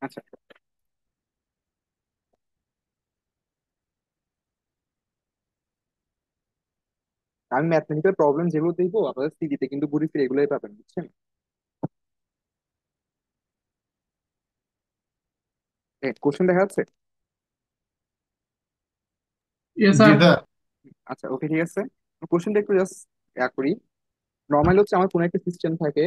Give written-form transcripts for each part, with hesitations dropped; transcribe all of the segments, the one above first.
আচ্ছা, আমি mathematical problem যেগুলো দেখবো আপনাদের সিডিতে কিন্তু ঘুরে ফিরে এগুলোই পাবেন, বুঝছেন? কোশ্চেন দেখা যাচ্ছে? ইয়েস জি স্যার। স্যার। আচ্ছা, ওকে, ঠিক আছে। কোশ্চেনটা একটু জাস্ট করি। নর্মালি হচ্ছে আমার কোনো একটা সিস্টেম থাকে।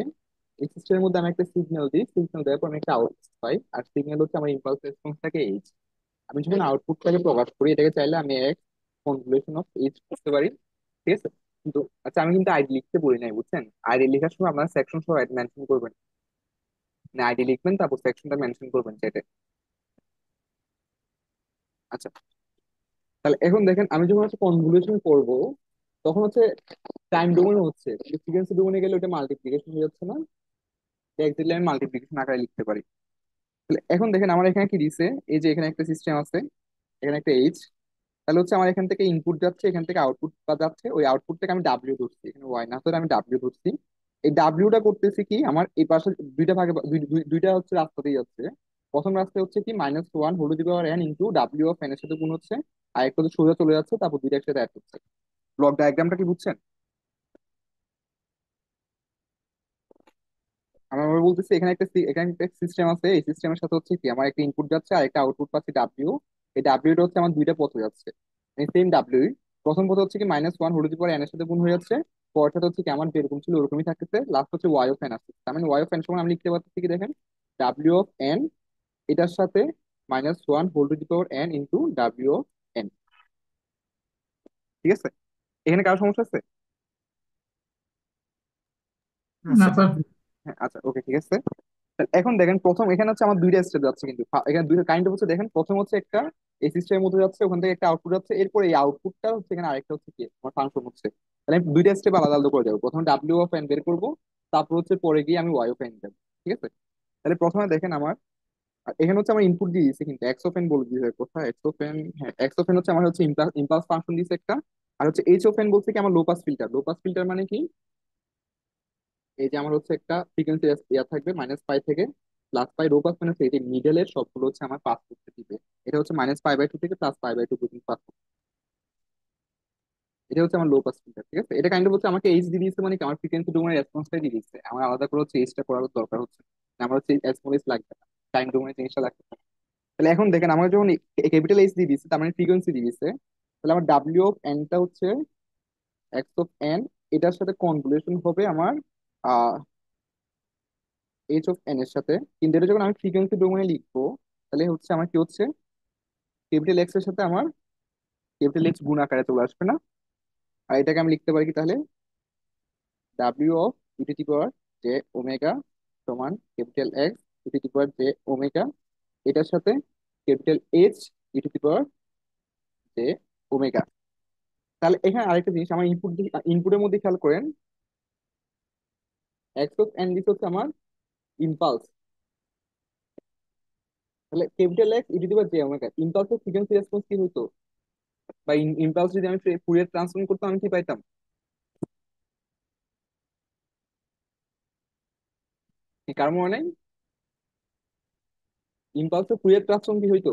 এই সিস্টেমের মধ্যে আমি একটা সিগন্যাল দিই, সিগন্যাল দেওয়ার পর আমি একটা আউটপুট পাই, আর সিগন্যাল হচ্ছে আমার ইম্পালস রেসপন্সটাকে এইচ। আমি যখন আউটপুটটাকে প্রকাশ করি, এটাকে চাইলে আমি এক কনভলিউশন অফ এইচ করতে পারি, ঠিক আছে? কিন্তু আচ্ছা, আমি কিন্তু আইডি লিখতে বলি নাই, বুঝছেন? আইডি লেখার সময় আপনার সেকশন সহ মেনশন করবেন, মানে আইডি লিখবেন তারপর সেকশনটা মেনশন করবেন চ্যাটে। আচ্ছা, তাহলে এখন দেখেন আমি যখন হচ্ছে কনভলিউশন করব, তখন হচ্ছে টাইম ডোমেন হচ্ছে, ফ্রিকোয়েন্সি ডোমেনে গেলে ওটা মাল্টিপ্লিকেশন হয়ে যাচ্ছে না? এক্স্যাক্টলি আমি মাল্টিপ্লিকেশন আকারে লিখতে পারি। তাহলে এখন দেখেন আমার এখানে কি দিছে, এই যে এখানে একটা সিস্টেম আছে, এখানে একটা এইচ। তাহলে হচ্ছে আমার এখান থেকে ইনপুট যাচ্ছে, এখান থেকে আউটপুট যাচ্ছে, ওই আউটপুট থেকে আমি ডাব্লিউ ধরছি, এখানে ওয়াই না ধরে আমি ডাব্লিউ ধরছি। এই ডাব্লিউটা করতেছি কি, আমার এই পাশে দুইটা ভাগে দুইটা হচ্ছে রাস্তাতেই যাচ্ছে। প্রথম রাস্তায় হচ্ছে কি -1 whole to the power N into W of N এর সাথে গুণ হচ্ছে, আর একটা হচ্ছে সোজা চলে যাচ্ছে, তারপর দুইটা একসাথে অ্যাড হচ্ছে। ব্লক ডায়াগ্রামটা কি বুঝছেন? আমরা বলতেছি এখানে একটা এখানে একটা সিস্টেম আছে, এই সিস্টেমের সাথে হচ্ছে কি আমার একটা ইনপুট যাচ্ছে আর একটা আউটপুট পাচ্ছি ডাব্লিউ। এই ডাব্লিউটা হচ্ছে আমার দুইটা পথে যাচ্ছে, সেম ডাব্লিউ। প্রথম পথ হচ্ছে কি -1 whole to the power N এর সাথে গুণ হয়ে যাচ্ছে, পরটা হচ্ছে কি আমার যেরকম ছিল ওরকমই থাকতেছে, লাস্ট হচ্ছে ওয়াই অফ এন আসছে। তার মানে ওয়াই অফ এন সমান আমি লিখতে পারতেছি কি দেখেন, ডাব্লিউ অফ এন এটার সাথে -1 whole to the power N into W of N. ঠিক আছে? এখানে কারো সমস্যা আছে? না স্যার। হ্যাঁ, আচ্ছা, ওকে, ঠিক আছে। তাহলে এখন দেখেন প্রথম এখানে হচ্ছে আমার দুইটা স্টেপ যাচ্ছে, কিন্তু এখানে দুইটা কাইন্ড হচ্ছে, দেখেন প্রথম হচ্ছে একটা এই সিস্টেমের মধ্যে যাচ্ছে, ওখান থেকে একটা আউটপুট যাচ্ছে, এরপর এই আউটপুটটা হচ্ছে এখানে আরেকটা হচ্ছে কি আমার ফাংশন হচ্ছে। তাহলে আমি দুইটা স্টেপ আলাদা আলাদা করে যাবো, প্রথমে ডাব্লিউ অফ এন বের করবো, তারপর হচ্ছে পরে গিয়ে আমি ওয়াই অফ এন যাবো। ঠিক আছে? তাহলে প্রথমে দেখেন আমার এখানে হচ্ছে আমার ইনপুট দিয়ে দিচ্ছে, কিন্তু এক্স অফ এন বলে দিয়েছে কোথায় এক্স অফ এন, হ্যাঁ এক্স অফ এন হচ্ছে আমার হচ্ছে ইম্পালস ফাংশন দিয়েছে একটা। আর হচ্ছে এইচ অফ এন বলছে কি আমার low pass filter. Low pass filter মানে কি, এই যে আমার হচ্ছে একটা ফ্রিকোয়েন্সি ইয়া থাকবে -পাই থেকে +পাই, রো পাস মানে হচ্ছে এই মিডলের সবগুলো হচ্ছে আমার পাস করতে দিবে। এটা হচ্ছে -পাই/2 থেকে +পাই/2 পর্যন্ত পাস করতে। এটা হচ্ছে আমার লো পাস ফিল্টার। ঠিক আছে? এটা কাইন্ড হচ্ছে আমাকে এইচ দিয়ে দিয়েছে, মানে কি আমার ফ্রিকোয়েন্সি ডোমেনের রেসপন্সটাই দিয়ে দিচ্ছে, আমার আলাদা করে হচ্ছে এইচটা করার দরকার হচ্ছে না। আমার হচ্ছে এসমোলিস লাগবে না, টাইম ডোমেনের জিনিসটা লাগবে না। তাহলে এখন দেখেন আমার যখন ক্যাপিটাল এইচ দিয়ে দিচ্ছে, তার মানে ফ্রিকোয়েন্সি দিয়ে দিচ্ছে। তাহলে আমার ডাব্লিউ অফ এনটা হচ্ছে এক্স অফ এন, এটার সাথে কনভলিউশন হবে আমার এইচ অফ এন এর সাথে। কিন্তু এটা যখন আমি ফ্রিকোয়েন্সি ডোমেনে লিখবো, তাহলে হচ্ছে আমার কি হচ্ছে, ক্যাপিটাল এক্স এর সাথে আমার ক্যাপিটাল এক্স গুণ আকারে চলে আসবে না? আর এটাকে আমি লিখতে পারি কি তাহলে, W of E to the power J omega সমান capital X E to the power J omega, এটার সাথে capital H E to the power J omega. তাহলে এখানে আরেকটা জিনিস আমার ইনপুটের মধ্যে খেয়াল করেন, এক্স অফ এন দিস হচ্ছে আমার ইম্পালস। তাহলে capital X E to the power J omega, ইম্পালসের ফ্রিকোয়েন্সি রেসপন্স কি হতো, বা ইম্পালস যদি আমি ফুরিয়ার ট্রান্সফর্ম করতাম আমি কি পাইতাম? কি কার মনে নাই? ইম্পালসের ফুরিয়ার ট্রান্সফর্ম কি হইতো?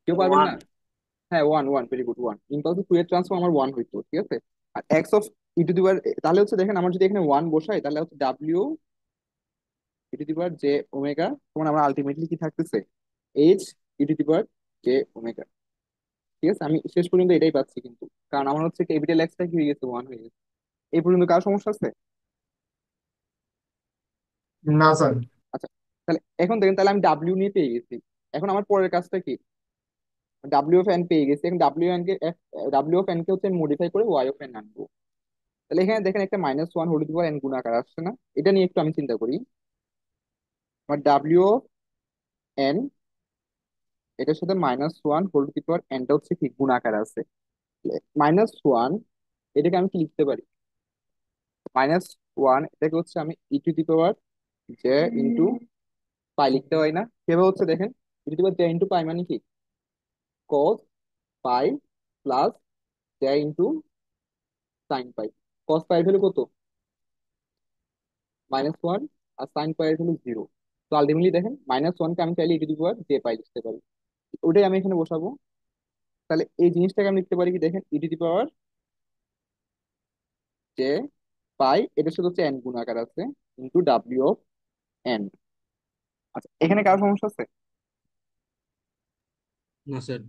কেউ পারবেন ওয়ান। না? হ্যাঁ, one, one, very good, one. ইম্পালসের ফুরিয়ার ট্রান্সফর্ম আমার ওয়ান হইতো, ঠিক আছে। আর X of E to the power, তাহলে হচ্ছে দেখেন আমার যদি এখানে ওয়ান বসাই, তাহলে হচ্ছে W E to the power J omega তখন আমার আলটিমেটলি কি থাকতেছে, H E to the power J omega. ঠিক আছে? আমি শেষ পর্যন্ত এটাই পাচ্ছি কিন্তু, কারণ আমার হচ্ছে ক্যাপিটাল এক্সটা কি হয়ে গেছে, ওয়ান হয়ে গেছে। এই পর্যন্ত কার সমস্যা আছে? না স্যার। আচ্ছা, তাহলে এখন দেখেন, তাহলে আমি ডাব্লিউ নিয়ে পেয়ে গেছি। এখন আমার পরের কাজটা কি, ডাব্লিউ অফ এন পেয়ে গেছি, এখন ডাব্লিউ অফ এন কে হচ্ছে মডিফাই করে ওয়াই অফ এন আনবো। তাহলে এখানে দেখেন একটা -1 whole to the power N গুণাকার আসছে না? এটা নিয়ে একটু আমি চিন্তা করি। আমার ডাব্লিউ অফ এন এটার সাথে -1 হোল টু দি পাওয়ার এনটা হচ্ছে কি গুণাকার আছে, -1 এটাকে আমি কি লিখতে পারি, -1 এটাকে হচ্ছে আমি E to the power J into pi লিখতে পারি না? সেভাবে হচ্ছে দেখেন, E to the power J into pi মানে কি, cos pi plus J into sine pi. Cos pi value কত? -1। আর সাইন পাই এর ভ্যালু 0। তো আলটিমেটলি দেখেন -1 কে আমি চাইলে e⁻j পাই লিখতে পারি। ওটাই আমি এখানে বসাবো। তাহলে এই জিনিসটাকে আমি লিখতে পারি কি দেখেন, e⁻j পাই, এটা শুধু হচ্ছে n গুণ আকার আছে, ইন্টু w অফ n। আচ্ছা, এখানে কারো সমস্যা আছে? না স্যার।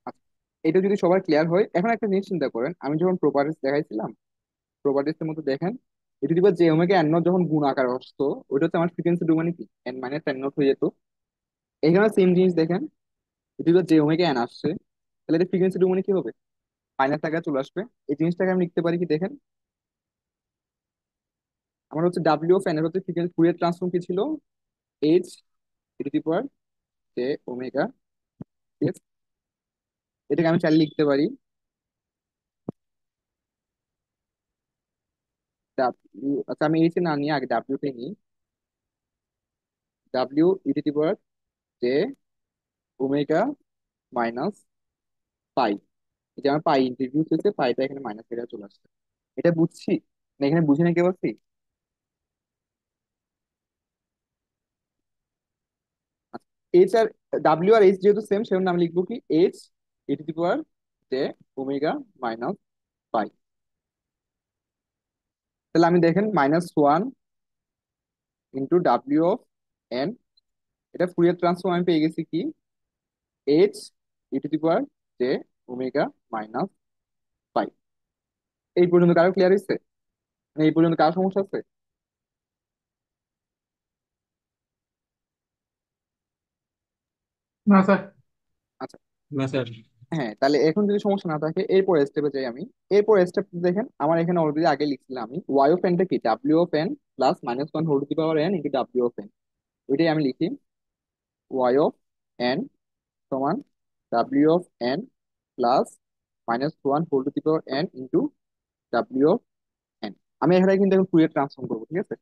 আচ্ছা, এটা যদি সবার ক্লিয়ার হয়, এখন একটা জিনিস চিন্তা করেন, আমি যখন প্রপার্টিস দেখাইছিলাম, প্রপার্টিস এর মধ্যে দেখেন e⁻j ওমেগা n নট যখন গুণ আকার আসতো, ওইটা হচ্ছে আমার ফ্রিকোয়েন্সি ডোমেইনে কি n-n0 হয়ে যেত। এখানে সেম জিনিস দেখেন, e⁻j ওমেগা n আসছে, তাহলে এটা ফ্রিকোয়েন্সি ডোমেইনে কি হবে? মাইনাস আকারে চলে আসবে। এই জিনিসটাকে আমি লিখতে পারি কি দেখেন, আমার হচ্ছে w অফ n এর হচ্ছে ফ্রিকোয়েন্সি ফুরিয়ার ট্রান্সফর্ম কি ছিল? h e⁻j omega. ঠিক আছে, এটাকে আমি চাইলে লিখতে পারি আচ্ছা আমি এইচ এ না নিয়ে আগে ডাব্লিউ তে নিই। w e⁻j ওমেগা মাইনাস পাই। এই যে আমার পাই ইন্ট্রোডিউস হয়েছে, পাইটা এখানে মাইনাস এর চলে আসছে। এটা বুঝছি না? এখানে বুঝে নিতে পারছি? H R W R H যেহেতু সেম, সেজন্য আমি লিখবো কি h e⁻j ওমেগা মাইনাস পাই। তাহলে আমি দেখেন -1 ইন্টু w অফ n, এটা ফুরিয়ার ট্রান্সফর্ম আমি পেয়ে গেছি কি h e⁻j ওমেগা মাইনাস পাই। এই পর্যন্ত কারো ক্লিয়ার হয়েছে? মানে এই পর্যন্ত কারো সমস্যা আছে? না স্যার। আচ্ছা, না স্যার। হ্যাঁ, তাহলে এখন যদি সমস্যা না থাকে এরপর স্টেপে যাই আমি। এরপর স্টেপ দেখেন, আমার এখানে অলরেডি আগে লিখছিলাম আমি y অফ n টা কি w of n plus -1 whole to the power n into w of n। ওইটাই আমি লিখি y অফ n সমান w of n plus -1 whole to the power n into w of n। আমি এখানে কিন্তু এখন ফুরিয়ার ট্রান্সফর্ম করবো, ঠিক আছে?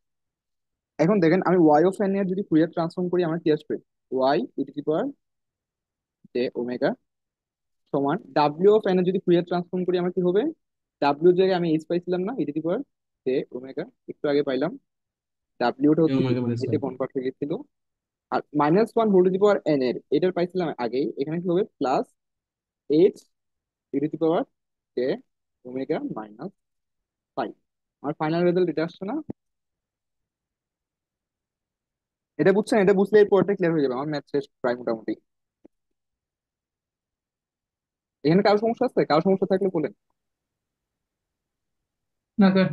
এখন দেখেন আমি y অফ n এর যদি ফুরিয়ার ট্রান্সফর্ম করি আমার কি আসবে? y e⁻j ওমেগা সমান w অফ n এর যদি ফুরিয়ার ট্রান্সফর্ম করি আমার কি হবে? w জায়গায় আমি এইচ পাইছিলাম না, e⁻j ওমেগা একটু আগে পাইলাম, w টা হচ্ছে কি ওমেগা মাইনাস এতে পাই। কনভার্ট হয়ে গেছিল। আর -1 whole to the power n এর এটার পাইছিলাম আগেই, এখানে কি হবে? Plus h e⁻j omega minus pi. আমার ফাইনাল রেজাল্ট এটা আসছে না? এটা বুঝছেন? এটা বুঝলে এই পড়াটা ক্লিয়ার হয়ে যাবে, আমার ম্যাথ শেষ প্রায় মোটামুটি। এখানে কারো সমস্যা আছে? কারো সমস্যা থাকলে বলেন। না স্যার।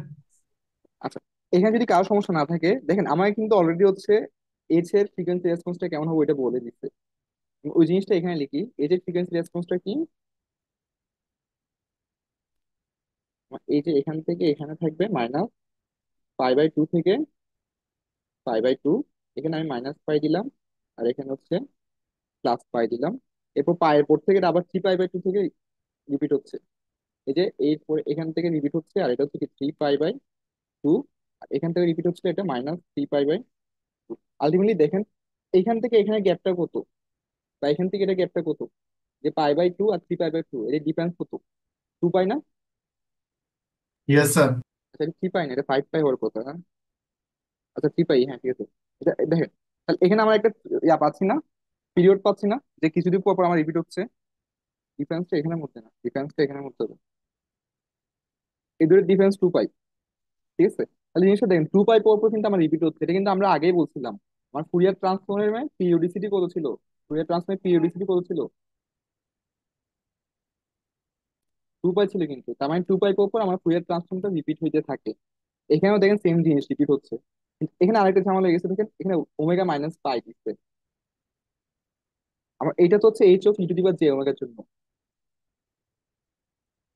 আচ্ছা, এখানে যদি কারো সমস্যা না থাকে দেখেন, আমার কিন্তু অলরেডি হচ্ছে এইচ এর ফ্রিকোয়েন্সি রেসপন্সটা কেমন হবে ওইটা বলে দিচ্ছে। ওই জিনিসটা এখানে লিখি, এইচ এর ফ্রিকোয়েন্সি রেসপন্সটা কি? এই যে এখান থেকে এখানে থাকবে -π/2 থেকে π/2, এখানে আমি -π দিলাম, আর এখানে হচ্ছে +π দিলাম। এরপর পায়ের পর থেকে এটা আবার 3π/2 থেকে রিপিট হচ্ছে। এই যে পরে এখান থেকে রিপিট হচ্ছে, আর এটা হচ্ছে কি 3π/2, আর এখান থেকে রিপিট হচ্ছে এটা -3π/2। আলটিমেটলি দেখেন এইখান থেকে এখানে গ্যাপটা কত, বা এখান থেকে এটা গ্যাপটা কত? যে π/2 আর 3π/2 এর ডিফারেন্স কত? 2π না? Yes sir. আচ্ছা, এটা 3π না, এটা 5π হওয়ার কথা, হ্যাঁ। আচ্ছা 3π, হ্যাঁ ঠিক আছে। এটা দেখেন, তাহলে এখানে আমরা একটা ইয়া পাচ্ছি না, পিরিয়ড পাচ্ছি না, যে কিছুদিন পর পর আমার রিপিট হচ্ছে। ডিফারেন্সটা এখানের মধ্যে না, ডিফারেন্সটা এখানের মধ্যে হবে। এই দুটোর ডিফারেন্স 2π। ঠিক আছে, তাহলে জিনিসটা দেখেন 2π পর পর কিন্তু আমার রিপিট হচ্ছে, এটা কিন্তু আমরা আগেই বলছিলাম। আমার ফুরিয়ার ট্রান্সফর্মের পিরিয়ডিসিটি কত ছিল? ফুরিয়ার ট্রান্সফর্মের পিরিয়ডিসিটি কত ছিল? 2π ছিল, কিন্তু তার মানে 2π পর পর আমার ফুরিয়ার ট্রান্সফর্মটা রিপিট হইতে থাকে। এখানেও দেখেন সেম জিনিস রিপিট হচ্ছে। কিন্তু এখানে আরেকটা ঝামেলা লেগেছে, দেখেন এখানে ওমেগা-পাই দিচ্ছে। আমার এইটা তো হচ্ছে h অফ e⁻j ওমেগার জন্য,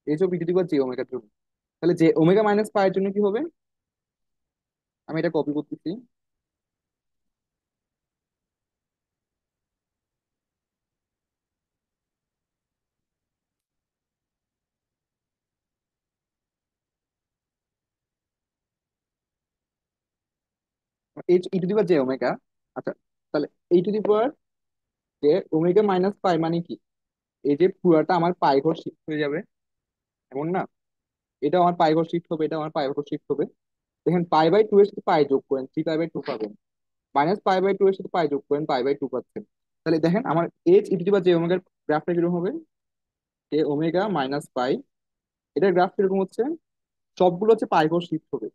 h অফ e⁻j ওমেগার জন্য। তাহলে যে ওমেগা-পাই এর জন্য কি হবে? আমি এটা কপি করতেছি। h e⁻j omega. আচ্ছা, তাহলে e⁻j ওমেগা-পাই মানে কি? এই যে পুরাটা আমার পাই ঘর শিফট হয়ে যাবে, এমন না? এটা আমার পাই ঘর শিফট হবে, এটা আমার পাই ঘর শিফট হবে। দেখেন পাই বাই টু এর সাথে পাই যোগ করেন, 3 পাই বাই 2 পাবেন। -π/2 এর সাথে পাই যোগ করেন, π/2 পাচ্ছেন। তাহলে দেখেন আমার H E to the power J ওমেগার গ্রাফটা কিরকম হবে, কে ওমেগা মাইনাস পাই। এটার গ্রাফ কিরকম হচ্ছে, সবগুলো হচ্ছে পাই ঘর শিফট হবে।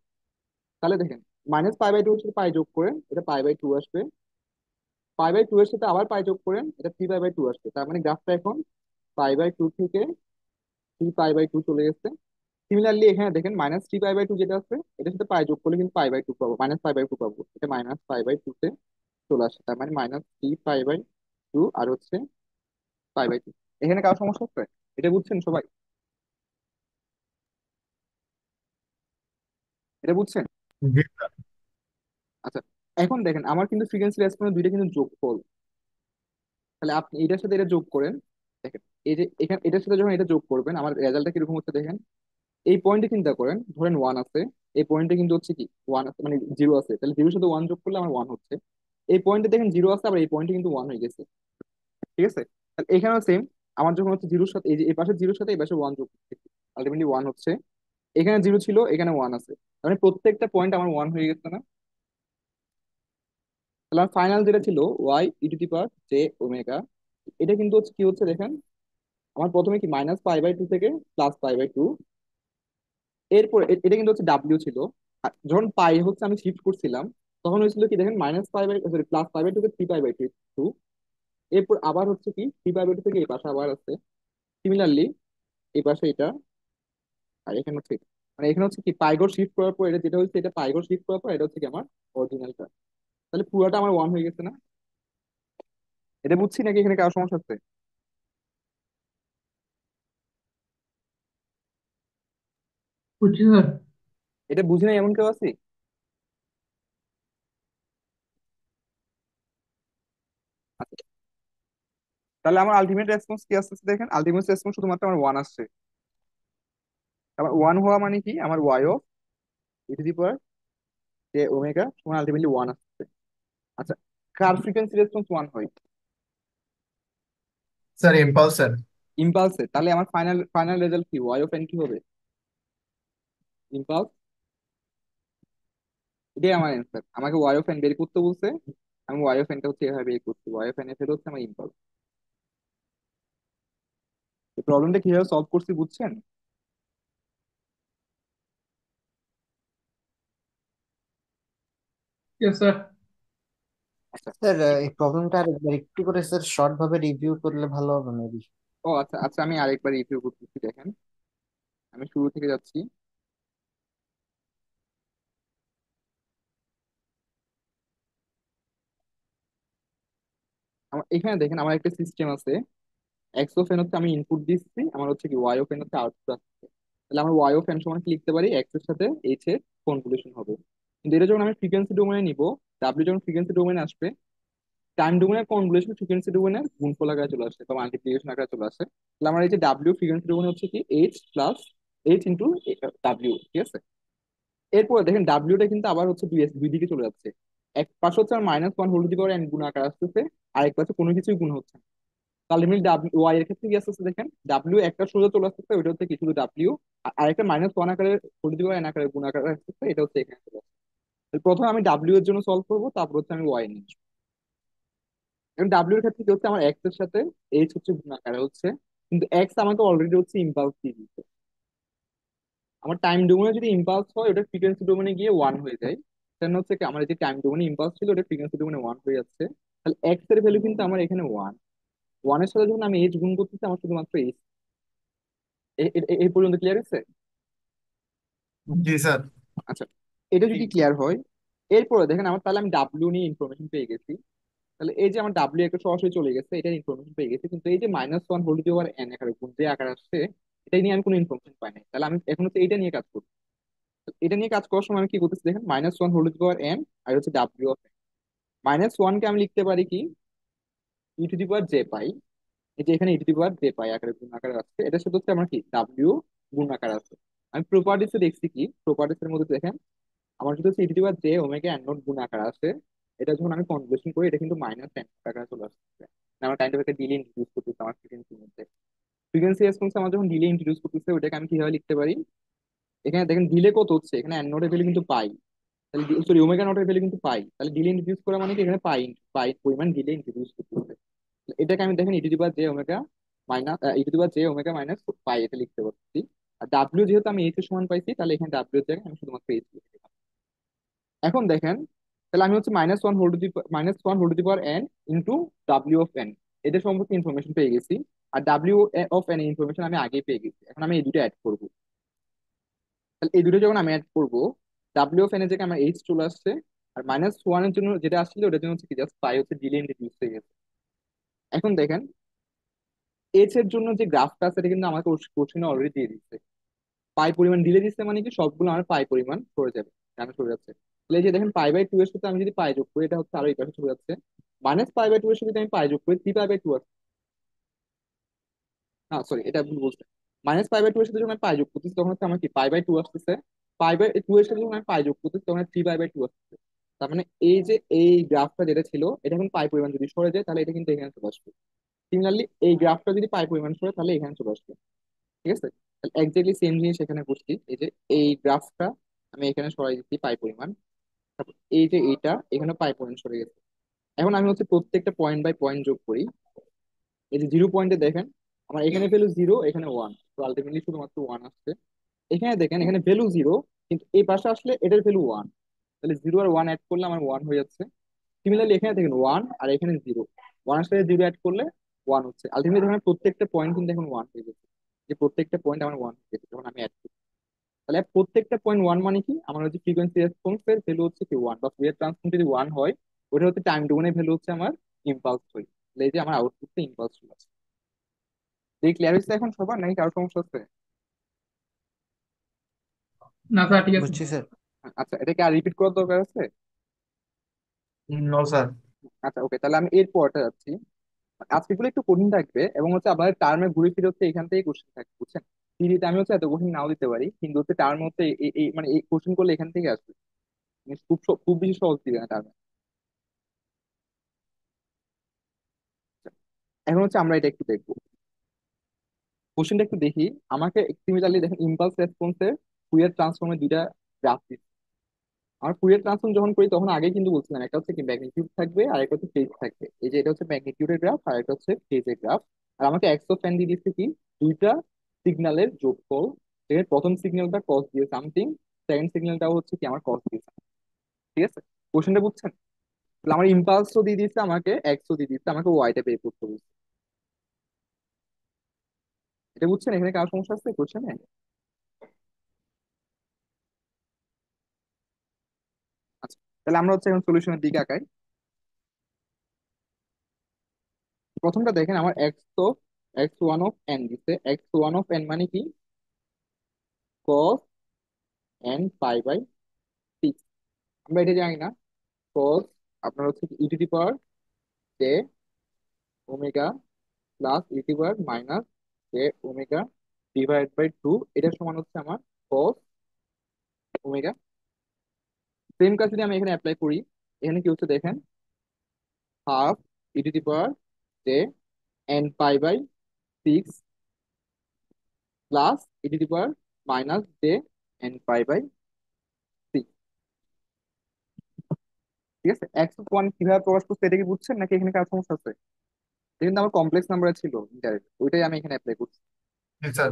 তাহলে দেখেন -π/2 এর সাথে পাই যোগ করেন, এটা π/2 আসবে। π/2 এর সাথে আবার পাই যোগ করেন, এটা 3π/2 আসবে। তার মানে গ্রাফটা এখন π/2 থেকে 3π/2 চলে গেছে। সিমিলারলি এখানে দেখেন -3π/2 যেটা আছে, এটার সাথে পাই যোগ করলে কিন্তু π/2 পাবো, -π/2 পাবো, এটা -π/2 তে চলে আসছে। তার মানে -3π/2 আর হচ্ছে π/2। এখানে কারো সমস্যা হচ্ছে? এটা বুঝছেন সবাই? এটা বুঝছেন? জি স্যার। আচ্ছা, এখন দেখেন আমার কিন্তু ফ্রিকোয়েন্সি রেসপন্স দুইটা কিন্তু যোগফল। তাহলে আপনি এটার সাথে এটা যোগ করেন। দেখেন এই যে এখানে এটার সাথে যখন এটা যোগ করবেন, আমার রেজাল্টটা কিরকম হচ্ছে দেখেন। এই পয়েন্টে চিন্তা করেন, ধরেন ওয়ান আছে, এই পয়েন্টে কিন্তু হচ্ছে কি ওয়ান আছে, মানে জিরো আছে, তাহলে জিরোর সাথে ওয়ান যোগ করলে আমার ওয়ান হচ্ছে। এই পয়েন্টে দেখেন জিরো আছে, আবার এই পয়েন্টে কিন্তু ওয়ান হয়ে গেছে। ঠিক আছে? তাহলে এখানেও সেম, আমার যখন হচ্ছে জিরোর সাথে এই যে এই পাশে জিরোর সাথে এই পাশে ওয়ান যোগ করতেছি, আলটিমেটলি ওয়ান হচ্ছে। এখানে জিরো ছিল, এখানে ওয়ান আছে, মানে প্রত্যেকটা পয়েন্ট আমার ওয়ান হয়ে গেছে না? তাহলে আমার ফাইনাল যেটা ছিল Y E to the power J omega, এটা কিন্তু হচ্ছে কি হচ্ছে দেখেন, আমার প্রথমে কি -π/2 থেকে +π/2। এরপর এটা কিন্তু হচ্ছে ডাব্লিউ ছিল। আর যখন পাই হচ্ছে আমি শিফট করছিলাম, তখন হয়েছিল কি দেখেন -π/, সরি, +π/2 থেকে 3π/2। এরপর আবার হচ্ছে কি 3π/2 থেকে এই পাশে আবার আছে। সিমিলারলি এই পাশে এটা, আর এখানে হচ্ছে এটা। মানে এখানে হচ্ছে কি পাইগর শিফট করার পর এটা যেটা হচ্ছে, এটা পাইগর শিফট করার পর এটা হচ্ছে কি আমার অরিজিনালটা। তাহলে পুরোটা আমার ওয়ান হয়ে গেছে না? এটা বুঝছি নাকি এখানে কারো সমস্যা হচ্ছে? বুঝছি স্যার। এটা বুঝি নাই এমন কেউ আছে? আচ্ছা, তাহলে আমার আলটিমেট রেসপন্স কি আসছে দেখেন, আলটিমেট রেসপন্স শুধুমাত্র আমার ওয়ান আসছে। আমার ওয়ান হওয়া মানে কি, আমার Y of E to the power J omega সমান আলটিমেটলি ওয়ান আসছে। আচ্ছা, কার ফ্রিকোয়েন্সি রেসপন্স ওয়ান হয়? Sir impulse sir. ইম্পালসে। তাহলে আমার ফাইনাল ফাইনাল রেজাল্ট কি, ওয়াই অফ এন কি হবে? ইম্পালস। এটাই আমার অ্যান্সার, আমাকে ওয়াই অফ এন বের করতে বলছে। আমি ওয়াই অফ এনটা হচ্ছে এভাবে বের করছি, ওয়াই অফ এন এর হচ্ছে আমার ইম্পালস। এই প্রবলেমটা কিভাবে সলভ করছি বুঝছেন? Yes sir. আচ্ছা। স্যার এই প্রবলেমটা আরেকবার একটু করে স্যার শর্ট ভাবে রিভিউ করলে ভালো হবে মেবি। ও আচ্ছা আচ্ছা, আমি আরেকবার রিভিউ করতেছি দেখেন। আমি শুরু থেকে যাচ্ছি। আমার এখানে দেখেন আমার একটা সিস্টেম আছে, এক্স অফ এন হচ্ছে আমি ইনপুট দিচ্ছি, আমার হচ্ছে কি ওয়াই অফ এন হচ্ছে আউটপুট আসছে। তাহলে আমার ওয়াই অফ এন সমান কি লিখতে পারি, এক্স এর সাথে এইচ এর কনভলিউশন হবে। কিন্তু এটা যখন আমি ফ্রিকোয়েন্সি ডোমেনে নিব, ডাব্লিউ যখন ফ্রিকোয়েন্সি ডোমেনে আসবে, টাইম ডোমেনের কনভলিউশন ফ্রিকোয়েন্সি ডোমেনের গুণফল আকারে চলে আসে বা মাল্টিপ্লিকেশন আকারে চলে আসে। তাহলে আমার এই যে ডাব্লিউ ফ্রিকোয়েন্সি ডোমেন হচ্ছে কি H plus H into W. ঠিক আছে? এরপরে দেখেন ডাব্লিউটা কিন্তু আবার হচ্ছে দুই দিকে চলে যাচ্ছে। এক পাশে হচ্ছে আমার -1 whole to the power N গুণ আকার আসতেছে, আরেক পাশে কোনো কিছুই গুণ হচ্ছে না। আলটিমেটলি ডাব্লিউ ওয়াই এর ক্ষেত্রে কি আসতেছে দেখেন, ডাব্লিউ একটা সোজা চলে আসতেছে, ওইটা হচ্ছে কি শুধু ডাব্লিউ। আর একটা -1 আকারে whole to the power N আকারে গুণ আকারে আসতেছে, এটা হচ্ছে এখানে চলে আসছে। তো প্রথমে আমি ডাব্লিউ এর জন্য সলভ করবো, তারপর হচ্ছে আমি ওয়াই নিয়ে আসবো। এখন ডাব্লিউ এর ক্ষেত্রে কি হচ্ছে, আমার এক্স এর সাথে এইচ হচ্ছে গুণ আকারে হচ্ছে, কিন্তু এক্স আমাকে অলরেডি হচ্ছে ইম্পালস দিয়ে দিচ্ছে। আমার টাইম ডোমেনে যদি ইম্পালস হয়, ওটা ফ্রিকোয়েন্সি ডোমেনে গিয়ে ওয়ান হয়ে যায়। সেটা হচ্ছে কি আমার এই যে টাইম ডোমেনে ইম্পালস ছিল, ওটা ফ্রিকোয়েন্সি ডোমেনে ওয়ান হয়ে যাচ্ছে। তাহলে এক্স এর ভ্যালু কিন্তু আমার এখানে ওয়ান। ওয়ানের সাথে যখন আমি এইচ গুণ করতেছি, আমার শুধুমাত্র এইচ। এই পর্যন্ত ক্লিয়ার আছে? জি স্যার। আচ্ছা, এটা যদি ক্লিয়ার হয়, এরপরে দেখেন আমার তাহলে আমি ডাব্লিউ নিয়ে ইনফরমেশন পেয়ে গেছি। তাহলে এই যে আমার ডাব্লিউ একটা সরাসরি চলে গেছে, এটার ইনফরমেশন পেয়ে গেছি, কিন্তু এই যে -1 whole to the power N আকারে গুণ যে আকার আসছে, এটা নিয়ে আমি কোনো ইনফরমেশন পাই নাই। তাহলে আমি এখন হচ্ছে এটা নিয়ে কাজ করবো। এটা নিয়ে কাজ করার সময় আমি কি করতেছি দেখেন, -1 whole to the power N আর হচ্ছে ডাব্লিউ অফ এন। -1 কে আমি লিখতে পারি কি ই টু দি পাওয়ার জে পাই। এই যে এখানে ই টু দি পাওয়ার জে পাই আকারে গুণ আকারে আসছে, এটা সাথে হচ্ছে আমার কি ডাব্লিউ গুণ আকারে আছে। আমি প্রপার্টিসে দেখছি কি, প্রপার্টিসের মধ্যে দেখেন আমার যদি হচ্ছে E to the power J omega N naught গুণ আকারে আসে, এটা যখন আমি কনভলিউশন করি, এটা কিন্তু -10 আকারে চলে আসছে। মানে আমার কাইন্ড অফ একটা ডিলে ইন্ট্রোডিউস করতেছে আমার ফ্রিকোয়েন্সির মধ্যে। ফ্রিকোয়েন্সি রেসপন্স আমার যখন ডিলে ইন্ট্রোডিউস করতেছে, ওটাকে আমি কিভাবে লিখতে পারি, এখানে দেখেন ডিলে কত হচ্ছে, এখানে এন নটের ভ্যালু কিন্তু পাই, তাহলে সরি ওমেগা নটের ভ্যালু কিন্তু পাই, তাহলে ডিলে ইন্ট্রোডিউস করা মানে কি এখানে পাই পাই পরিমাণ ডিলে ইন্ট্রোডিউস করতে হবে। এটাকে আমি দেখেন ET to the power J omega minus ET to the power J omega minus pi এটা লিখতে পারছি। আর ডাব্লিউ যেহেতু আমি এইচ এর সমান পাইছি, তাহলে এখানে ডাব্লিউ এর জায়গায় আমি শুধুমাত্র এইচ লিখে দিলাম। এখন দেখেন, তাহলে আমি হচ্ছে -1 whole to the power N into W of n, এদের সম্পর্কে ইনফরমেশন পেয়ে গেছি। আর ডাব্লিউ অফ এন ইনফরমেশন আমি আগেই পেয়ে গেছি, এখন আমি এই দুটো অ্যাড করবো। তাহলে এই দুটো যখন আমি অ্যাড করবো, ডাব্লিউ অফ এন এর জায়গায় আমার এইচ চলে আসছে, আর -1 এর জন্য যেটা আসছিল ওটার জন্য হচ্ছে কি জাস্ট পাই হচ্ছে ডিলে ইন্ডিউস হয়ে গেছে। এখন দেখেন এইচ এর জন্য যে গ্রাফটা আছে এটা কিন্তু আমাকে কোশ্চেনে অলরেডি দিয়ে দিচ্ছে। পাই পরিমাণ ডিলে দিচ্ছে মানে কি সবগুলো আমার পাই পরিমাণ সরে যাবে, কেন সরে যাচ্ছে। তাহলে এই যে দেখেন পাই/2 এর সাথে আমি যদি পাই যোগ করি, এটা হচ্ছে আরো এই পাশে চলে যাচ্ছে। -পাই/2 এর সাথে যদি আমি পাই যোগ করি, 3 পাই/2 আছে। না সরি, এটা ভুল বলছে। -পাই/2 এর সাথে যখন আমি পাই যোগ করতেছি তখন হচ্ছে আমার কি পাই/2 আসতেছে। পাই/2 এর সাথে যখন আমি পাই যোগ করতেছি তখন 3 পাই/2 আসতেছে। তার মানে এই যে এই গ্রাফটা যেটা ছিল এটা এখন পাই পরিমাণ যদি সরে যায় তাহলে এটা কিন্তু এখানে চলে আসবে। সিমিলারলি এই গ্রাফটা যদি পাই পরিমাণ সরে তাহলে এখানে চলে আসবে। ঠিক আছে, এক্স্যাক্টলি সেম জিনিস এখানে করছি। এই যে এই গ্রাফটা আমি এখানে সরাই দিচ্ছি পাই পরিমাণ, তারপর এই যে এইটা এখানে পাই পয়েন্ট সরে গেছে। এখন আমি হচ্ছে প্রত্যেকটা পয়েন্ট বাই পয়েন্ট যোগ করি। এই যে 0 পয়েন্টে দেখেন আমার এখানে ভ্যালু 0, এখানে 1, তো আলটিমেটলি শুধুমাত্র 1 আসছে। এখানে দেখেন এখানে ভ্যালু 0, কিন্তু এই পাশে আসলে এটার ভ্যালু 1, তাহলে 0 আর 1 অ্যাড করলে আমার 1 হয়ে যাচ্ছে। সিমিলারলি এখানে দেখেন 1 আর এখানে 0, 1 এর সাথে 0 অ্যাড করলে 1 হচ্ছে। আলটিমেটলি দেখেন প্রত্যেকটা পয়েন্ট কিন্তু এখন 1 হয়ে গেছে, যে প্রত্যেকটা পয়েন্ট আমার 1 হয়ে গেছে যখন আমি অ্যাড করি। তাহলে প্রত্যেকটা পয়েন্ট 1 মানে কি আমার হচ্ছে ফ্রিকোয়েন্সি রেসপন্স এর ভ্যালু হচ্ছে কি 1, বা ফুরিয়ার ট্রান্সফর্ম যদি 1 হয় ওটা হচ্ছে টাইম ডোমেনের ভ্যালু হচ্ছে আমার ইম্পালস হয়। তাহলে এই যে আমার আউটপুটটা ইম্পালস চলে আসছে। এই ক্লিয়ার হচ্ছে এখন সবার, নাকি কারো সমস্যা হচ্ছে? না স্যার, ঠিক আছে। বুঝছি স্যার। আচ্ছা, এটাকে আর রিপিট করার দরকার আছে? No sir. আচ্ছা ওকে, তাহলে আমি এর পরটা যাচ্ছি। আজকেগুলো একটু কঠিন থাকবে এবং হচ্ছে আপনাদের টার্মে ঘুরে ফিরে হচ্ছে এখান থেকে কোশ্চেন থাকবে, বুঝছেন। থিওরিতে আমি হচ্ছে এত কঠিন নাও দিতে পারি, কিন্তু হচ্ছে টার্ম হচ্ছে মানে এই কোশ্চেন করলে এখান থেকে আসবে। মানে খুব খুব বেশি সহজ দিবে না টার্মে। এখন হচ্ছে আমরা এটা একটু দেখবো, কোশ্চেনটা একটু দেখি। আমাকে সিমিলারলি দেখেন ইম্পালস রেসপন্সের ফুরিয়ার ট্রান্সফর্মের দুইটা গ্রাফ দিচ্ছে। আমার ফুরিয়ার ট্রান্সফর্ম যখন করি তখন আগে কিন্তু বলছিলাম একটা হচ্ছে কি ম্যাগনিটিউড থাকবে আর একটা হচ্ছে ফেজ থাকবে। এই যে এটা হচ্ছে ম্যাগনিটিউডের গ্রাফ আর একটা হচ্ছে ফেজের গ্রাফ। আর আমাকে এক্স অফ এন দিয়ে দিচ্ছে কি দুইটা সিগন্যালের যোগফল। এখানে প্রথম সিগন্যালটা কস দিয়ে সামথিং, সেকেন্ড সিগন্যালটাও হচ্ছে কি আমার কস দিয়ে something। ঠিক আছে, কোশ্চেনটা বুঝছেন? তাহলে আমার ইম্পালসও দিয়ে দিচ্ছে, আমাকে এক্সও দিয়ে দিচ্ছে, আমাকে ওয়াইটা বের করতে বলছে। এটা বুঝছেন? এখানে কার সমস্যা আছে কোশ্চেনে? আচ্ছা, তাহলে আমরা হচ্ছে এখন সলিউশনের দিকে আগাই। প্রথমটা দেখেন আমার x1 অফ n দিচ্ছে। x1 অফ n মানে কি cos n π/6। আমরা এটা জানি না। cos আপনার হচ্ছে e to the power J omega plus e to the power minus j omega divide by 2, এটার সমান হচ্ছে আমার cos ওমেগা। সেম কাজ যদি আমি এখানে অ্যাপ্লাই করি, এখানে কি হচ্ছে দেখেন half e to the power J n π/6 plus e to the power minus J n π/6। ঠিক আছে, x1 কিভাবে প্রকাশ করছে এটা কি বুঝছেন, নাকি এখানে কার সমস্যা আছে? এটা কিন্তু আমার কমপ্লেক্স নাম্বার ছিল ইন্টারেক্ট, ওইটাই আমি এখানে অ্যাপ্লাই করছি। জি স্যার।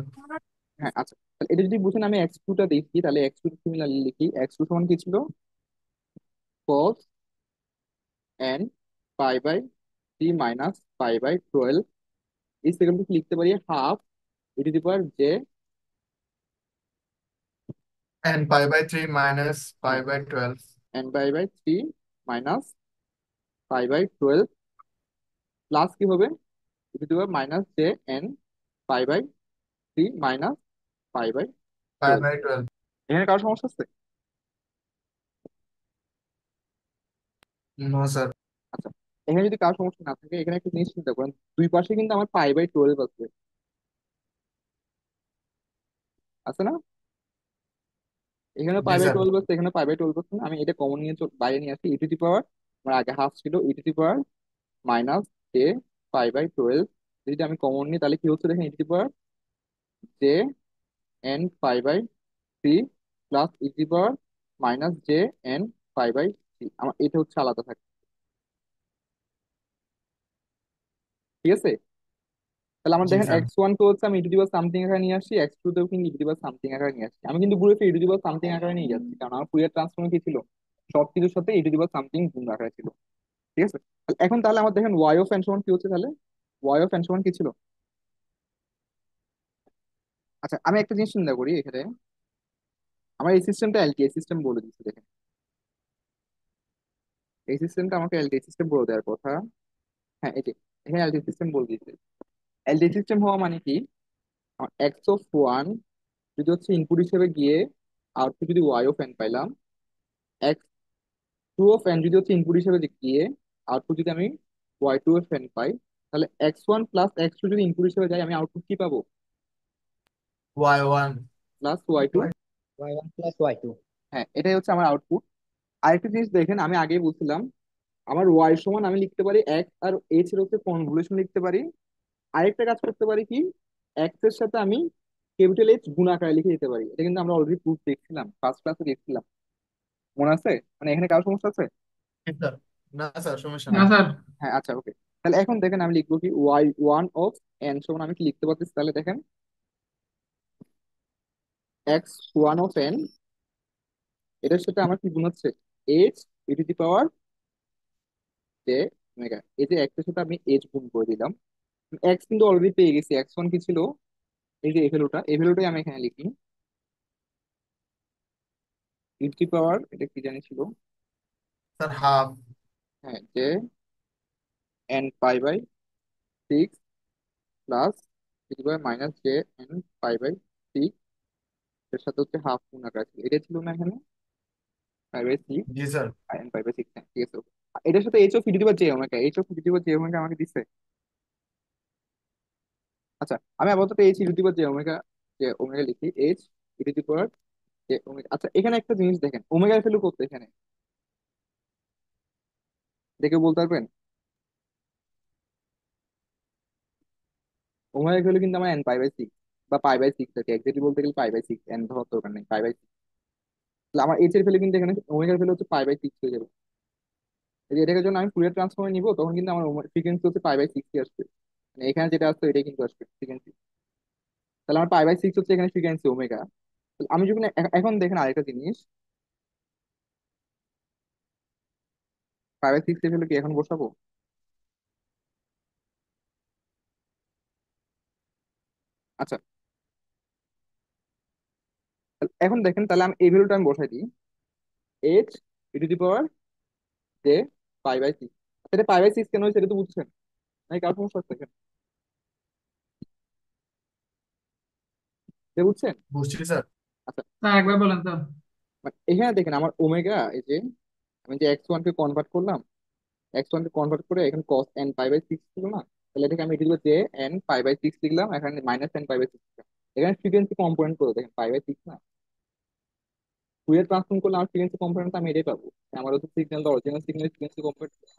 হ্যাঁ আচ্ছা, তাহলে এটা যদি বুঝেন আমি x2টা দেখি, তাহলে x2 সিমিলারলি লিখি। x2 সমান কি ছিল cos n π/3 মাইনাস π/12। এই সেকেন্ডকে লিখতে পারি half e to the power J And π/3 minus π/12. n π/3 minus π/12 plus কি হবে e to the power minus J N π/3 minus π/12। π/12. এখানে কারো সমস্যা আছে? No sir. আচ্ছা, এখানে যদি কারো সমস্যা না থাকে এখানে একটা জিনিস চিন্তা করেন, দুই পাশে কিন্তু আমার π/12 আছে, আছে না? এখানে জি স্যার। π/12 আছে, এখানে π/12 আছে না? আমি এটা কমন নিয়ে বাইরে নিয়ে আসি e টু দি পাওয়ার, আমার আগে হাফ ছিল e to the power minus J π/12। যদি আমি কমন নিই তাহলে কি হচ্ছে দেখেন e to the power J n three plus E to the power minus J N pi by three. আমার এটা হচ্ছে আলাদা থাকে, ঠিক আছে? তাহলে আমার জি দেখেন স্যার। এক্স ওয়ান কে হচ্ছে আমি E to the power something আকারে নিয়ে আসছি, এক্স টু তেও কিন্তু ই টু দি পাওয়ার সামথিং আকারে নিয়ে আসছি। আমি কিন্তু পুরো ই টু দি পাওয়ার সামথিং আকারে নিয়ে যাচ্ছি, কারণ আমার ফুরিয়ার ট্রান্সফর্ম কি ছিল, সব কিছুর সাথে ই টু দি পাওয়ার সামথিং গুণ আকারে ছিল, ঠিক আছে? এখন তাহলে আমার দেখেন ওয়াই অফ এন সমান কি হচ্ছে তাহলে, ওয়াই অফ এন সমান কি ছিল? আচ্ছা আমি একটা জিনিস চিন্তা করি এখানে, আমার এই সিস্টেমটা এলটিআই সিস্টেম বলে দিচ্ছে দেখেন, এই সিস্টেমটা আমাকে এলটিআই সিস্টেম বলে দেওয়ার কথা। হ্যাঁ এই যে এখানে এলটিআই সিস্টেম বলে দিচ্ছে। এলটিআই সিস্টেম হওয়া মানে কি, আমার এক্স অফ ওয়ান যদি হচ্ছে ইনপুট হিসেবে গিয়ে আউটপুট যদি ওয়াই অফ এন পাইলাম, এক্স টু অফ এন যদি হচ্ছে ইনপুট হিসেবে গিয়ে আউটপুট যদি আমি ওয়াই টু অফ এন পাই, তাহলে x one plus x two যদি ইনপুট হিসেবে যাই আমি আউটপুট কি পাবো? Y1। Plus y two. y1 plus y2। হ্যাঁ এটাই হচ্ছে আমার আউটপুট। আরেকটা জিনিস দেখেন, আমি আগেই বলছিলাম আমার ওয়াই সমান আমি লিখতে পারি এক্স আর এইচ এর হচ্ছে কনভলিউশন লিখতে পারি। আরেকটা কাজ করতে পারি কি, এক্স এর সাথে আমি ক্যাপিটাল এইচ গুণ আকারে লিখে দিতে পারি। এটা কিন্তু আমরা অলরেডি প্রুফ দেখছিলাম, ফার্স্ট ক্লাসে দেখছিলাম, মনে আছে? মানে এখানে কারো সমস্যা আছে? জি স্যার। না স্যার, সমস্যা না নাই। স্যার। হ্যাঁ আচ্ছা ওকে। তাহলে এখন দেখেন আমি লিখবো কি ওয়াই ওয়ান অফ এন সমান আমি কি লিখতে পারতেছি তাহলে দেখেন, এক্স ওয়ান অফ এন এটার সাথে আমার কি গুণ হচ্ছে, H E to the power J omega. এই যে এক্স এর সাথে আমি এইচ গুণ করে দিলাম, এক্স কিন্তু অলরেডি পেয়ে গেছি, এক্স ওয়ান কি ছিল, এই যে এই ভ্যালুটাই আমি এখানে লিখি, ই টু দি পাওয়ার এটা কি জানি ছিল, স্যার হাফ। হ্যাঁ j N pi by six plus E to the power minus J N pi by six, এর সাথে হচ্ছে হাফ গুণ আকার ছিল, এটা ছিল না এখানে, পাই বাই সিক্স জি sir. N pi by six, ঠিক আছে okay। এটার সাথে H of E to the power J omega, H of E to the power J omega আমাকে দিছে। আচ্ছা আমি আপাতত H E to the power J omega লিখি, H E to the power J omega. আচ্ছা এখানে একটা জিনিস দেখেন, ওমেগার ভ্যালু কত এখানে, দেখে বলতে পারবেন? ওমেগার ভ্যালু কিন্তু আমার এন পাই বাই সিক্স বা পাই বাই সিক্স আছে, এক্সাক্টলি বলতে গেলে পাই বাই সিক্স, এন ধরার দরকার নেই, পাই বাই সিক্স। তাহলে আমার এইচ এর ভ্যালু কিন্তু এখানে ওমেগার ভ্যালু হচ্ছে পাই বাই সিক্স হয়ে যাবে। এই যে এটাকে যখন আমি ফুরিয়ার ট্রান্সফর্মে নিবো তখন কিন্তু আমার ফ্রিকোয়েন্সি হচ্ছে পাই বাই সিক্স আসবে, মানে এখানে যেটা আসছে এটাই কিন্তু আসবে ফ্রিকোয়েন্সি। তাহলে আমার পাই বাই সিক্স হচ্ছে এখানে ফ্রিকোয়েন্সি ওমেগা। আমি যখন এখন দেখেন আরেকটা জিনিস, পাই বাই সিক্স এর ভ্যালু কি এখন বসাবো? আচ্ছা এখন দেখেন তাহলে আমি এই ভ্যালুটা আমি বসাই দিই, h E to the power J pi by six. এটা পাই বাই সিক্স কেন হয়েছে এটা তো বুঝছেন, নাকি কার সমস্যা হচ্ছে এখানে? এটা বুঝছেন? বুঝছি স্যার। আচ্ছা স্যার একবার বলেন স্যার। মানে এখানে দেখেন আমার ওমেগা, এই যে আমি যে এক্স ওয়ান কে কনভার্ট করলাম, এক্স ওয়ান কে কনভার্ট করে এখানে cos N pi by six ছিল না, তাহলে এটাকে আমি e to j N pi by six লিখলাম, এখানে minus n pi by six লিখলাম। এখানে ফ্রিকোয়েন্সি কম্পোনেন্ট করে দেখেন পাই বাই সিক্স না, ফুরিয়ার ট্রান্সফর্ম করলে আমার ফ্রিকোয়েন্সি কম্পোনেন্ট আমি এটাই পাবো। আমার হচ্ছে signal original signal frequency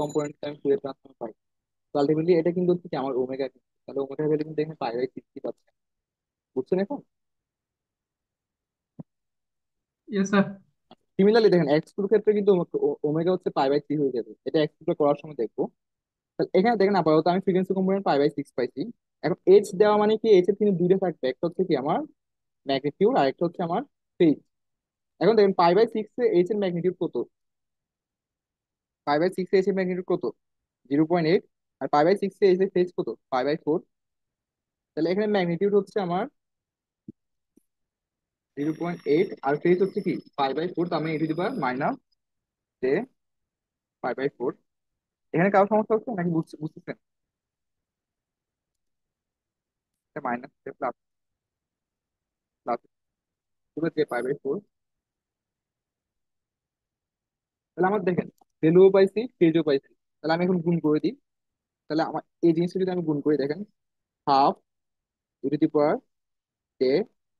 component আমি ফুরিয়ার ট্রান্সফর্ম পাই। তো আলটিমেটলি এটা কিন্তু হচ্ছে কি আমার ওমেগা, তাহলে ওমেগা ভ্যালু কিন্তু এখানে পাই বাই সিক্স পাচ্ছে, বুঝছেন এখন? Yes sir. সিমিলারলি দেখেন এক্স টুর ক্ষেত্রে কিন্তু ওমেগা হচ্ছে পাই বাই থ্রি হয়ে যাবে, এটা এক্স টু করার সময় দেখবো। তাহলে এখানে দেখেন আপাতত আমি frequency component pi by six পাইছি। এখন এইচ দেওয়া মানে কি, এইচ এর কিন্তু দুইটা থাকবে, একটা হচ্ছে কি আমার ম্যাগনিটিউড আর একটা হচ্ছে আমার ফেজ। এখন দেখেন পাই বাই সিক্স এ এইচ এর ম্যাগনিটিউড কত, পাই বাই সিক্স এ এইচ এর ম্যাগনিটিউড কত, 0.8। আর পাই বাই সিক্স এ এইচ এর ফেজ কত, পাই বাই ফোর। তাহলে এখানে ম্যাগনিটিউড হচ্ছে আমার 0.8 আর ফেজ হচ্ছে কি পাই বাই ফোর, তো আমি এটি দিবার minus j pi by four. এখানে কারো সমস্যা হচ্ছে নাকি বুঝতেছেন? Minus j plus plus j pi by four. তাহলে আমার দেখেন ভ্যালুও পাইছি ফেজও পাইছি, তাহলে আমি এখন গুণ করে দিই। তাহলে আমার এই জিনিসটা যদি আমি গুণ করি দেখেন, half E to the power J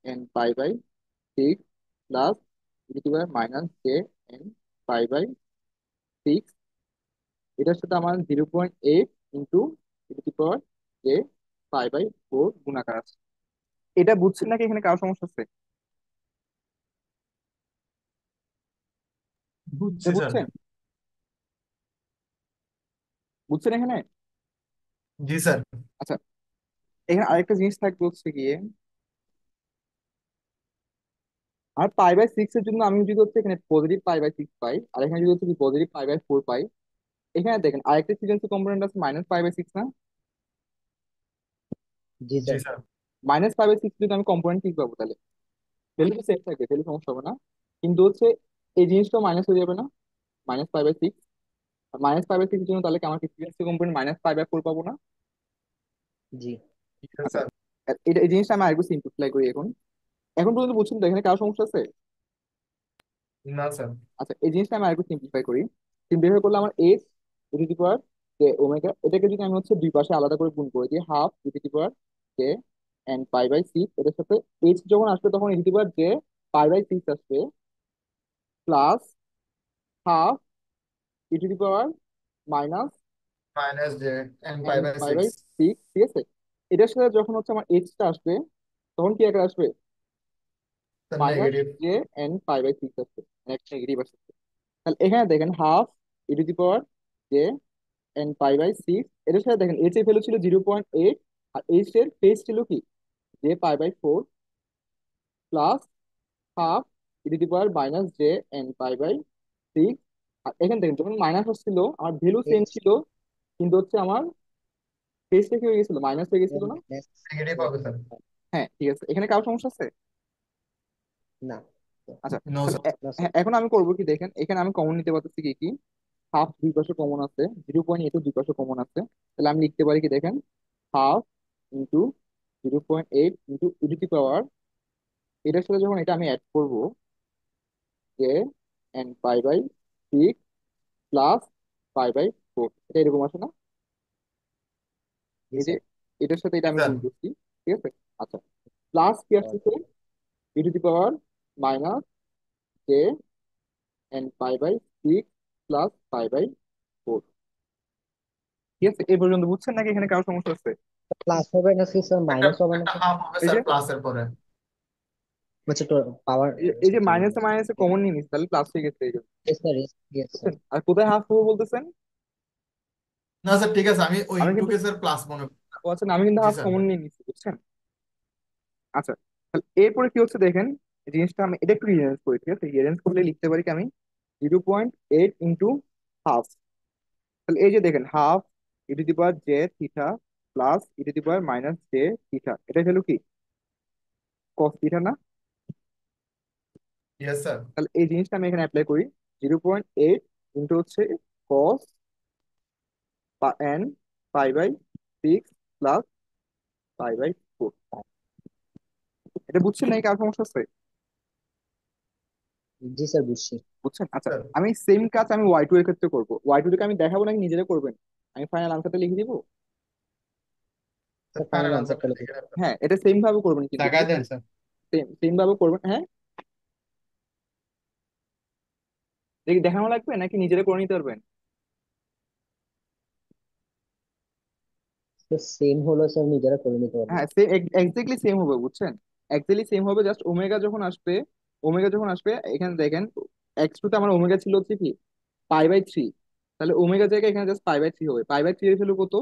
N pi by six plus E to the power minus J N pi by six, এটার সাথে আমার 0.8 into E to the power J pi by four গুণাকার আছে। এটা বুঝছেন নাকি এখানে কারো সমস্যা আছে? বুঝছি এটা স্যার। বুঝছেন? বুঝছেন এখানে? জি স্যার। আচ্ছা, এখানে আরেকটা জিনিস থাকবে হচ্ছে গিয়ে, আর পাই বাই 6 এর জন্য আমি যদি হচ্ছে এখানে পজিটিভ পাই বাই 6 পাই, আর এখানে যদি হচ্ছে পজিটিভ পাই বাই 4 পাই, এখানে দেখেন আরেকটা ফ্রিকোয়েন্সি কম্পোনেন্ট আছে -পাই বাই 6 না? জি জি স্যার। স্যার। -পাই বাই 6 যদি আমি কম্পোনেন্ট ঠিক পাবো, তাহলে ভ্যালু সেম থাকবে, ভ্যালু সমস্যা হবে না। কিন্তু হচ্ছে এই জিনিসটা মাইনাস হয়ে যাবে না, -পাই বাই 6। আর -পাই বাই 6 এর জন্য তাহলে কি আমার ফ্রিকোয়েন্সি কম্পোনেন্ট -পাই বাই 4 পাবো না? জি Yes, আচ্ছা, স্যার। আর এই জিনিসটা আমি আরেকটু সিম্পলিফাই করি এখন। এখন পর্যন্ত বুঝছেন তো এখানে কারো সমস্যা আছে? না স্যার। আচ্ছা, এই জিনিসটা আমি আরেকটু সিম্পলিফাই করি। সিম্পলিফাই করলে আমার S ET the power J omega, এটাকে যদি আমি হচ্ছে দুই পাশে আলাদা করে গুণ করে দিই, half e to the power j n pi by 6, এটার সাথে এইচ যখন আসবে তখন ইটি the power J pi by 6 আসবে, plus half e to the power minus minus J N pi n by pi by six six ঠিক আছে? এটার সাথে যখন হচ্ছে আমার এইচটা আসবে, তখন কি একটা আসবে? Sir minus negative. J N pi by 6 আসবে, মানে একটা নেগেটিভ আসছে। তাহলে এখানে দেখেন half e to the power j n pi by 6, এটার সাথে দেখেন এইচ এর ভ্যালু ছিল 0.8, আর এইচ এর ফেজ ছিল কি, j pi by 4, plus half e to the power minus j n pi by 6। আর এখান থেকে যখন মাইনাস আসছিল আমার ভ্যালু সেম এইচ ছিল, কিন্তু হচ্ছে আমার ফেজটা কি হয়ে গেছিল, মাইনাস হয়ে গেছিল না? মাইনাস। নেগেটিভ হবে স্যার। হ্যাঁ ঠিক আছে, এখানে কারো সমস্যা আছে? না। আচ্ছা, নো তাহলে স্যার। না স্যার। হ্যাঁ, এখন আমি করবো কি দেখেন, এখানে আমি কমন নিতে পারতেছি কি কি, হাফ দুই পাশে কমন আছে, 0.8 দুই পাশে কমন আছে, তাহলে আমি লিখতে পারি কি দেখেন, half into 0.8 into e to the power, এটার সাথে যখন এটা আমি অ্যাড করবো, যে n pi by 6 plus pi by 4, এটা এরকম আসে না? জি এই যে স্যার। এটার সাথে এটা আমি স্যার। গুণ করছি, ঠিক আছে? আচ্ছা, প্লাস কি আসতেছে, E to the power minus J N pi by 6 plus pi by 4। ঠিক আছে, এই পর্যন্ত বুঝছেন নাকি এখানে কারো সমস্যা আছে? প্লাস হবে না কি স্যার, একটা মাইনাস হবে না একটা স্যার? হাফ হবে এই স্যার যে প্লাসের পরে। আচ্ছা তো পাওয়ার। এই যে মাইনাসে মাইনাসে কমন নিয়ে নিচ্ছে, তাহলে প্লাস হয়ে গেছে এই জন্য। Yes sir, yes sir. বুঝছেন? আর কোথায় হাফ হবে বলতেছেন? না স্যার ঠিক আছে, আমি ওই আমি কিন্তু, ইনটুকে স্যার প্লাস মনে ও আচ্ছা না, আমি কিন্তু জি হাফ স্যার। কমন নিয়ে নিচ্ছি, বুঝছেন? আচ্ছা, তাহলে এরপরে কি হচ্ছে দেখেন, এই জিনিসটা আমি এটা একটু রিয়ারেঞ্জ করি, ঠিক আছে? রিয়ারেঞ্জ করলে লিখতে পারি কি আমি, 0.8 ইন্টু হাফ, তাহলে এই যে দেখেন half ইটু the power J theta plus ইটু the power minus J theta, এটা হলো কি কস থিটা না? Yes sir. তাহলে এই জিনিসটা আমি এখানে অ্যাপ্লাই করি, 0.8 ইন্টু হচ্ছে cos N pi by 6 plus pi by 4। এটা বুঝছেন নাকি কার সমস্যা আছে? জি স্যার, বুঝছি। বুঝছেন? আচ্ছা, স্যার। আমি সেম কাজ আমি ওয়াই টু এর ক্ষেত্রে করবো। ওয়াই টু কে আমি দেখাবো নাকি নিজেরা করবেন? আমি ফাইনাল আনসারটা লিখে দিব। স্যার স্যার ফাইনাল ফাইনাল আনসারটা আনসারটা লিখে। লিখে দেন স্যার। হ্যাঁ, এটা সেম ভাবে করবেন কিন্তু, ঠিক তাকায় আছে? দেন স্যার। সেম সেম ভাবে করবেন, হ্যাঁ। দেখি দেখানো লাগবে নাকি নিজেরা করে নিতে পারবেন? সেম হলো স্যার, নিজেরা করে নিতে পারবো। হ্যাঁ, সেম এক্স্যাক্টলি সেম হবে, বুঝছেন? এক্স্যাক্টলি সেম হবে, জাস্ট ওমেগা যখন আসবে, ওমেগা যখন আসবে এখানে দেখেন, x2 তে আমার ওমেগা ছিল হচ্ছে কি পাই বাই 3, তাহলে ওমেগা জায়গায় এখানে জাস্ট পাই বাই 3 হবে। পাই বাই 3 এর ভ্যালু কত?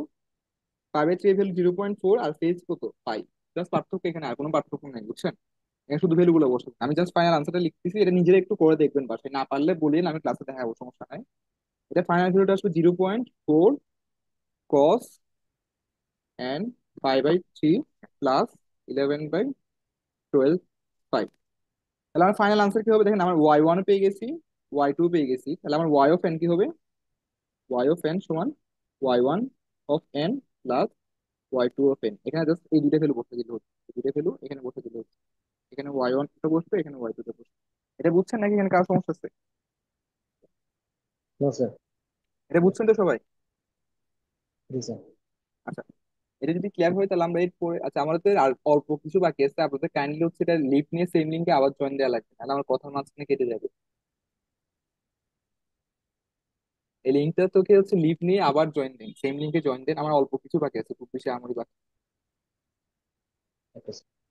পাই বাই 3 এর ভ্যালু 0.4, আর ফেজ কত, পাই। জাস্ট পার্থক্য, এখানে আর কোনো পার্থক্য নাই, বুঝছেন? এখানে শুধু ভ্যালু গুলো বসে, আমি জাস্ট ফাইনাল আনসারটা লিখতেছি, এটা নিজেরা একটু করে দেখবেন বাসায়, না পারলে বলিয়েন, আমি ক্লাসে দেখাবো, সমস্যা নাই। এটা ফাইনাল ভ্যালুটা আসবে 0.4 কস এন্ড পাই বাই 3 প্লাস 11/12 পাই। তাহলে আমার ফাইনাল আনসার কি হবে দেখেন, আমার ওয়াই 1 পেয়ে গেছি, ওয়াই 2 পেয়ে গেছি, তাহলে আমার ওয়াই অফ এন কি হবে? ওয়াই অফ এন সমান y 1 of n plus y 2 of n. এখানে জাস্ট এই দুইটা ভ্যালু বসে দিলে হচ্ছে, এই দুইটা ভ্যালু এখানে বসে দিলে হচ্ছে, এখানে ওয়াই 1 বসবে, এখানে ওয়াই 2 বসবে। এটা বুঝছেন নাকি এখানে কার সমস্যা আছে? No sir. এটা বুঝছেন তো সবাই? জি স্যার। আচ্ছা, এটা যদি ক্লিয়ার হয় তাহলে আমরা এরপরে, আচ্ছা আমাদের আর অল্প কিছু বাকি আছে, আপনাদের কাইন্ডলি হচ্ছে এটা লিভ নিয়ে সেম লিঙ্কে আবার জয়েন দেওয়া লাগবে, তাহলে আমার কথার মাঝখানে কেটে যাবে। এই লিঙ্কটা তোকে হচ্ছে লিভ নিয়ে আবার জয়েন দিন, সেম লিঙ্কে জয়েন দেন, আমার অল্প কিছু বাকি আছে, খুব বেশি আমারই বাকি। Okay sir.